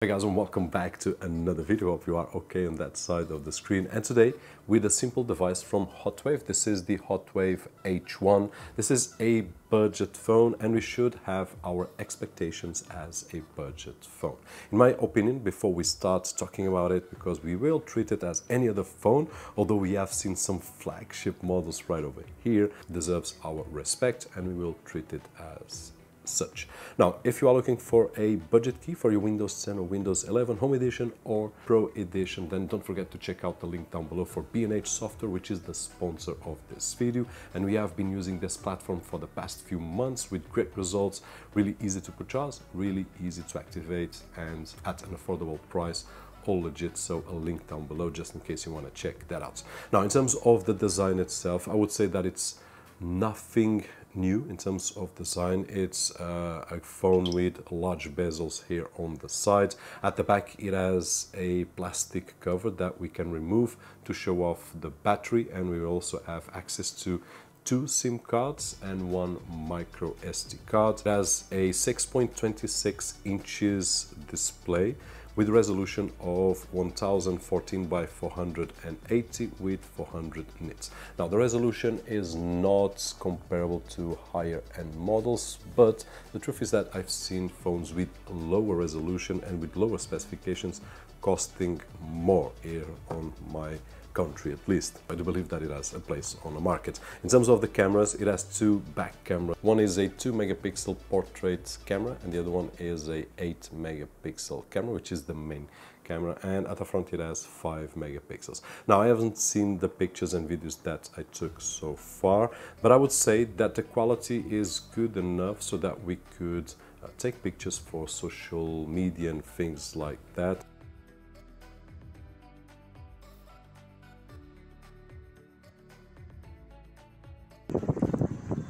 Hey guys, and welcome back to another video. Hope you are okay on that side of the screen. And today with a simple device from Hotwav. This is the Hotwav H1. This is a budget phone and we should have our expectations as a budget phone. In my opinion, before we start talking about it, because we will treat it as any other phone, although we have seen some flagship models right over here, deserves our respect and we will treat it as such. Now, if you are looking for a budget key for your Windows 10 or Windows 11 Home Edition or Pro Edition, then don't forget to check out the link down below for B&H Software, which is the sponsor of this video. And we have been using this platform for the past few months with great results, really easy to purchase, really easy to activate, and at an affordable price. All legit, so a link down below just in case you want to check that out. Now, in terms of the design itself, I would say that it's nothing new in terms of design. It's a phone with large bezels here on the side. At the back it has a plastic cover that we can remove to show off the battery, and we also have access to 2 SIM cards and 1 micro SD card. It has a 6.26 inches display with resolution of 1014 by 480 with 400 nits. Now, the resolution is not comparable to higher end models, but the truth is that I've seen phones with lower resolution and with lower specifications costing more here on my country, at least. I do believe that it has a place on the market. In terms of the cameras, it has 2 back cameras. One is a 2 megapixel portrait camera and the other one is a 8 megapixel camera, which is the main camera, and at the front it has 5 megapixels. Now, I haven't seen the pictures and videos that I took so far, but I would say that the quality is good enough so that we could take pictures for social media and things like that.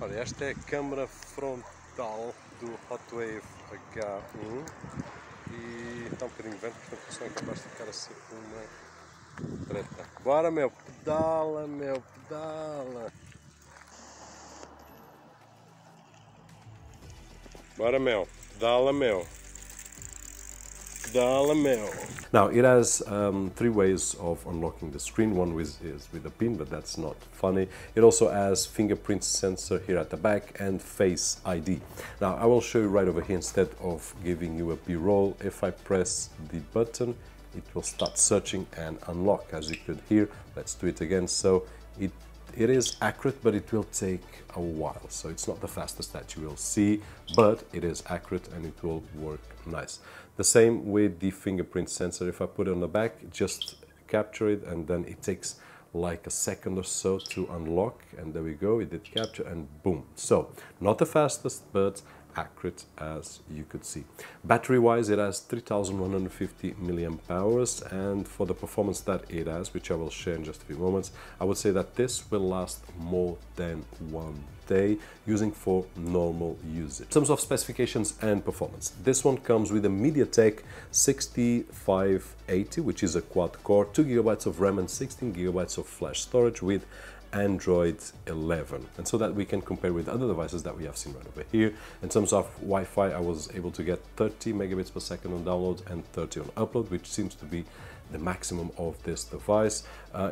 Olha, esta é a câmara frontal do Hotwav H1 e está um bocadinho vento, portanto o som é capaz de ficar assim uma treta. Bora, meu, pedala, meu, pedala! Bora, meu, pedala, meu! Now, it has 3 ways of unlocking the screen. One is with a pin, but that's not funny. It also has fingerprint sensor here at the back and Face ID. Now, I will show you right over here instead of giving you a B-roll. If I press the button, it will start searching and unlock, as you could hear. Let's do it again. So it is accurate, but it will take a while. So it's not the fastest that you will see, but it is accurate and it will work nice. The same with the fingerprint sensor. If I put it on the back, just capture it and then it takes like a second or so to unlock, and there we go, it did capture and boom. So not the fastest, but accurate, as you could see. Battery wise, it has 3150 milliamp hours, and for the performance that it has, which I will share in just a few moments, I would say that this will last more than 1 day using for normal usage. In terms of specifications and performance, this one comes with a MediaTek 6580, which is a quad core, 2 GB of RAM and 16 GB of flash storage with Android 11, and so that we can compare with other devices that we have seen right over here. In terms of Wi-Fi, I was able to get 30 megabits per second on download and 30 on upload, which seems to be the maximum of this device.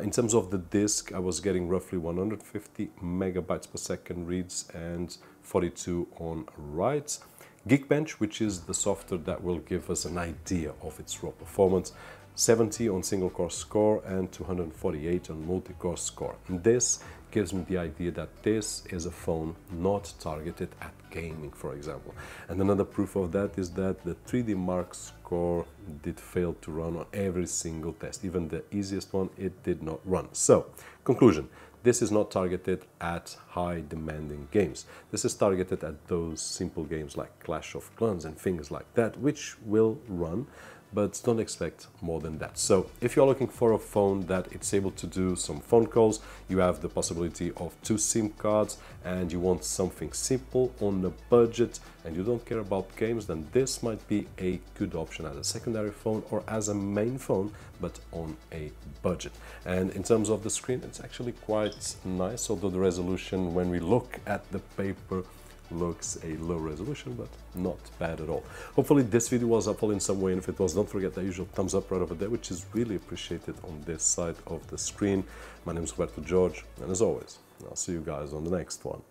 In terms of the disk, I was getting roughly 150 megabytes per second reads and 42 on writes. Geekbench, which is the software that will give us an idea of its raw performance, 70 on single core score and 248 on multi-core score. And this gives me the idea that this is a phone not targeted at gaming, for example. And another proof of that is that the 3D Mark score did fail to run on every single test. Even the easiest one, it did not run. So, conclusion. This is not targeted at high demanding games. This is targeted at those simple games like Clash of Clans and things like that, which will run, but don't expect more than that. So if you're looking for a phone that it's able to do some phone calls, you have the possibility of 2 SIM cards, and you want something simple on the budget and you don't care about games, then this might be a good option as a secondary phone or as a main phone, but on a budget. And in terms of the screen, it's actually quite nice, although the resolution, when we look at the paper, looks a low resolution, but not bad at all. Hopefully this video was helpful in some way, and if it was, don't forget the usual thumbs up right over there, which is really appreciated on this side of the screen. My name is Roberto, Jorge, and as always, I'll see you guys on the next one.